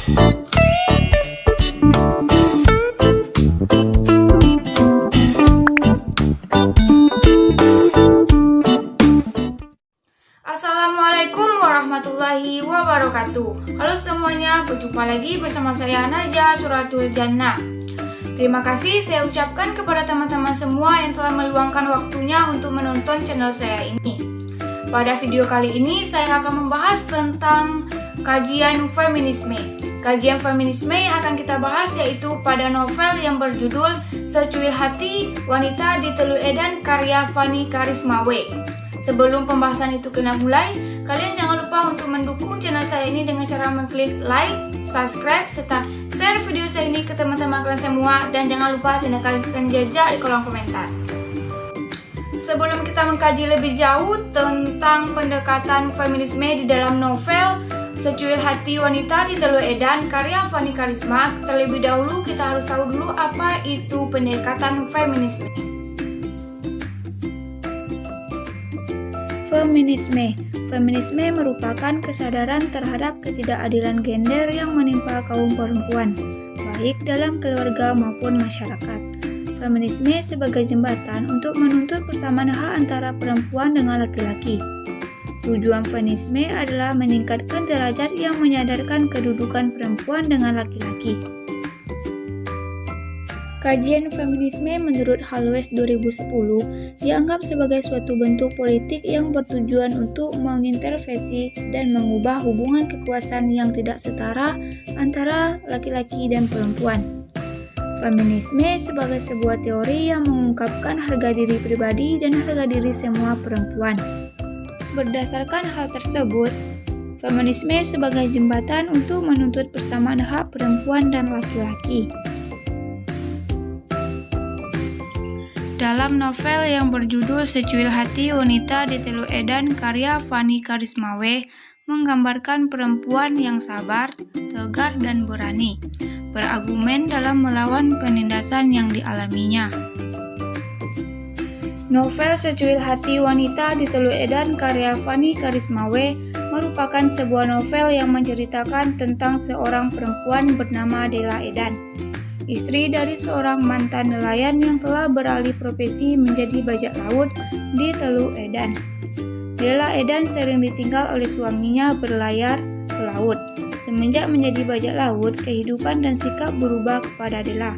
Assalamualaikum warahmatullahi wabarakatuh. Halo semuanya, berjumpa lagi bersama saya Najah Suratul Jannah. Terima kasih saya ucapkan kepada teman-teman semua yang telah meluangkan waktunya untuk menonton channel saya ini. Pada video kali ini saya akan membahas tentang kajian feminisme. Kajian feminisme yang akan kita bahas yaitu pada novel yang berjudul Secuil Hati Wanita di Telu Edan karya Fanny Karismawe. Sebelum pembahasan itu kena mulai, kalian jangan lupa untuk mendukung channel saya ini dengan cara mengklik like, subscribe, serta share video saya ini ke teman-teman kalian semua, dan jangan lupa tekankan jejak di kolom komentar. Sebelum kita mengkaji lebih jauh tentang pendekatan feminisme di dalam novel Secuil Hati Wanita di Telu Edan karya Fanny Karisma, terlebih dahulu kita harus tahu dulu apa itu pendekatan feminisme. Feminisme merupakan kesadaran terhadap ketidakadilan gender yang menimpa kaum perempuan, baik dalam keluarga maupun masyarakat. Feminisme sebagai jembatan untuk menuntut persamaan hak antara perempuan dengan laki-laki. Tujuan feminisme adalah meningkatkan derajat yang menyadarkan kedudukan perempuan dengan laki-laki. Kajian feminisme menurut Hallowes 2010 dianggap sebagai suatu bentuk politik yang bertujuan untuk mengintervensi dan mengubah hubungan kekuasaan yang tidak setara antara laki-laki dan perempuan. Feminisme sebagai sebuah teori yang mengungkapkan harga diri pribadi dan harga diri semua perempuan. Berdasarkan hal tersebut, feminisme sebagai jembatan untuk menuntut persamaan hak perempuan dan laki-laki. Dalam novel yang berjudul Secuil Hati Wanita di Telu Edan karya Fanny Karismawe menggambarkan perempuan yang sabar, tegar, dan berani, berargumen dalam melawan penindasan yang dialaminya. Novel Secuil Hati Wanita di Telu Edan karya Fanny Karismawe merupakan sebuah novel yang menceritakan tentang seorang perempuan bernama Della Edan, istri dari seorang mantan nelayan yang telah beralih profesi menjadi bajak laut di Telu Edan. Della Edan sering ditinggal oleh suaminya berlayar ke laut. Semenjak menjadi bajak laut, kehidupan dan sikap berubah kepada Della.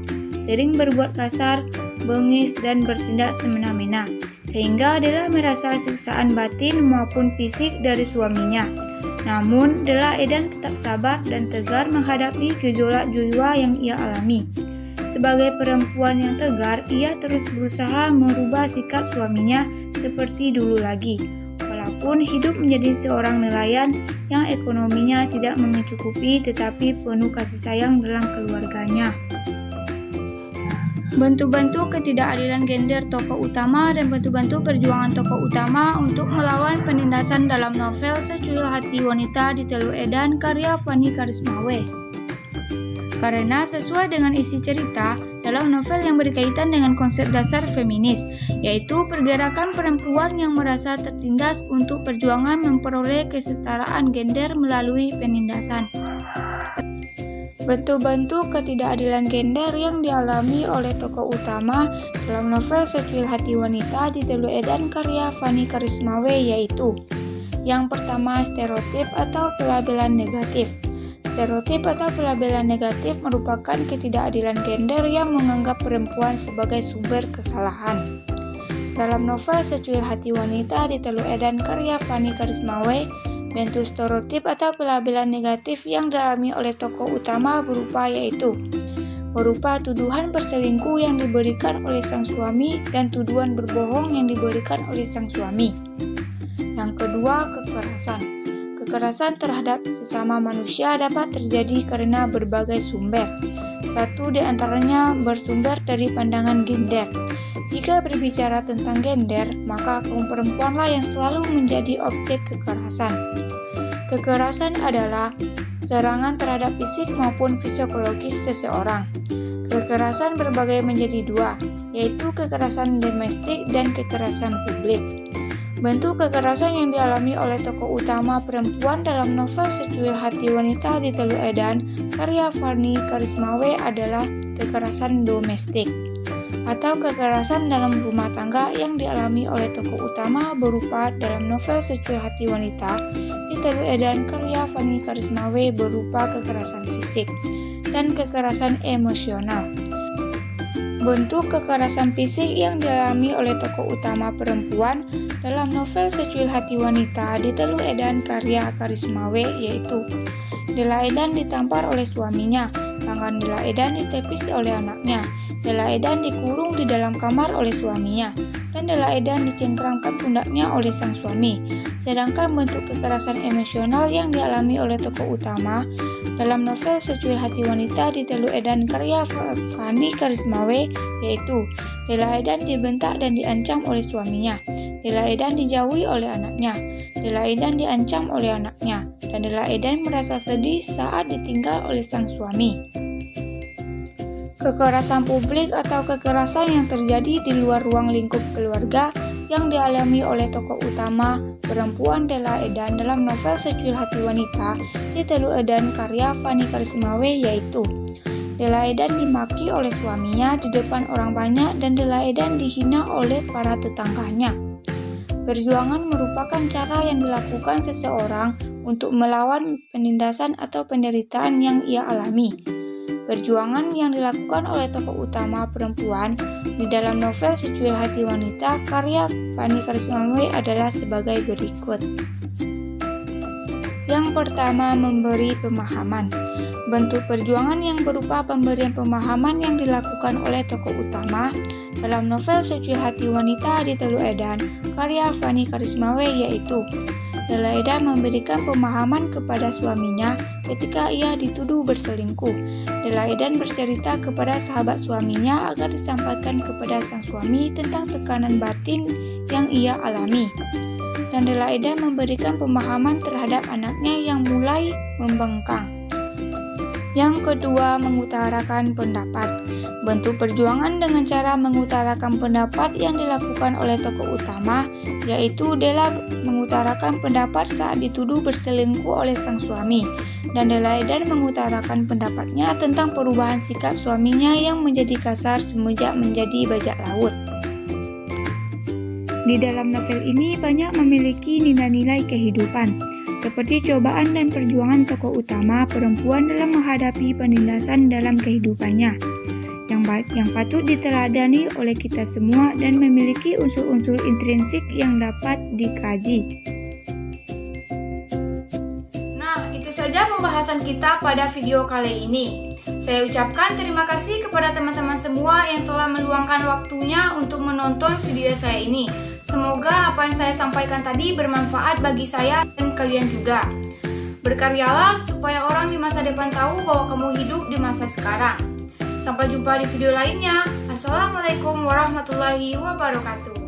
Sering berbuat kasar, bengis, dan bertindak semena-mena, sehingga Della merasa siksaan batin maupun fisik dari suaminya. Namun, Della Edan tetap sabar dan tegar menghadapi gejolak jiwa yang ia alami. Sebagai perempuan yang tegar, ia terus berusaha merubah sikap suaminya seperti dulu lagi. Walaupun hidup menjadi seorang nelayan yang ekonominya tidak mencukupi tetapi penuh kasih sayang dalam keluarganya. Bentuk-bentuk ketidakadilan gender tokoh utama dan bentuk-bentuk perjuangan tokoh utama untuk melawan penindasan dalam novel Secuil Hati Wanita di Telu Edan karya Fanny Karismawe. Karena sesuai dengan isi cerita, dalam novel yang berkaitan dengan konsep dasar feminis, yaitu pergerakan perempuan yang merasa tertindas untuk perjuangan memperoleh kesetaraan gender melalui penindasan. Bentuk-bentuk ketidakadilan gender yang dialami oleh tokoh utama dalam novel Secuil Hati Wanita di Telu Edan karya Fanny Karismawe yaitu: yang pertama, stereotip atau pelabelan negatif. Stereotip atau pelabelan negatif merupakan ketidakadilan gender yang menganggap perempuan sebagai sumber kesalahan. Dalam novel Secuil Hati Wanita di Telu Edan karya Fanny Karismawe, bentuk stereotip atau pelabelan negatif yang dialami oleh tokoh utama berupa tuduhan berselingkuh yang diberikan oleh sang suami dan tuduhan berbohong yang diberikan oleh sang suami. Yang kedua, kekerasan. Kekerasan terhadap sesama manusia dapat terjadi karena berbagai sumber. Satu di antaranya bersumber dari pandangan gender. Jika berbicara tentang gender, maka kaum perempuanlah yang selalu menjadi objek kekerasan. Kekerasan adalah serangan terhadap fisik maupun psikologis seseorang. Kekerasan berbagi menjadi dua, yaitu kekerasan domestik dan kekerasan publik. Bentuk kekerasan yang dialami oleh tokoh utama perempuan dalam novel Secuil Hati Wanita di Teluk Edan karya Fanny Karismawe adalah kekerasan domestik atau kekerasan dalam rumah tangga yang dialami oleh tokoh utama berupa dalam novel Secuil Hati Wanita di Teluk Edan karya Fanny Karismawe berupa kekerasan fisik dan kekerasan emosional. Bentuk kekerasan fisik yang dialami oleh tokoh utama perempuan dalam novel Secuil Hati Wanita di Teluk Edan karya Karismawe yaitu Della Edan ditampar oleh suaminya, tangan Della Edan ditepis oleh anaknya, Della Edan dikurung di dalam kamar oleh suaminya, dan Della Edan dicengkramkan pundaknya oleh sang suami. Sedangkan bentuk kekerasan emosional yang dialami oleh tokoh utama dalam novel Secuil Hati Wanita di Teluk Edan karya Fanny Karismawe yaitu Della Edan dibentak dan diancam oleh suaminya, Della Edan dijauhi oleh anaknya, Della Edan diancam oleh anaknya, dan Della Edan merasa sedih saat ditinggal oleh sang suami. Kekerasan publik atau kekerasan yang terjadi di luar ruang lingkup keluarga yang dialami oleh tokoh utama perempuan Della Edan dalam novel Secuil Hati Wanita di Teluk Edan karya Fanny Karismawe yaitu Della Edan dimaki oleh suaminya di depan orang banyak dan Della Edan dihina oleh para tetangganya. Perjuangan merupakan cara yang dilakukan seseorang untuk melawan penindasan atau penderitaan yang ia alami. Perjuangan yang dilakukan oleh tokoh utama perempuan di dalam novel Secuil Hati Wanita karya Fanny Karismawe adalah sebagai berikut. Yang pertama, memberi pemahaman. Bentuk perjuangan yang berupa pemberian pemahaman yang dilakukan oleh tokoh utama dalam novel Secuil Hati Wanita di Teluk Edan karya Fanny Karismawe yaitu Della Edan memberikan pemahaman kepada suaminya ketika ia dituduh berselingkuh. Della Edan bercerita kepada sahabat suaminya agar disampaikan kepada sang suami tentang tekanan batin yang ia alami. Dan Della Edan memberikan pemahaman terhadap anaknya yang mulai membengkang. Yang kedua, mengutarakan pendapat. Bentuk perjuangan dengan cara mengutarakan pendapat yang dilakukan oleh tokoh utama, yaitu Della mengutarakan pendapat saat dituduh berselingkuh oleh sang suami, dan Della Edan mengutarakan pendapatnya tentang perubahan sikap suaminya yang menjadi kasar semenjak menjadi bajak laut. Di dalam novel ini banyak memiliki nilai-nilai kehidupan, seperti cobaan dan perjuangan tokoh utama perempuan dalam menghadapi penindasan dalam kehidupannya, yang patut diteladani oleh kita semua dan memiliki unsur-unsur intrinsik yang dapat dikaji. Nah, itu saja pembahasan kita pada video kali ini. Saya ucapkan terima kasih kepada teman-teman semua yang telah meluangkan waktunya untuk menonton video saya ini. Semoga apa yang saya sampaikan tadi bermanfaat bagi saya dan kalian juga. Berkaryalah supaya orang di masa depan tahu bahwa kamu hidup di masa sekarang. Sampai jumpa di video lainnya. Assalamualaikum warahmatullahi wabarakatuh.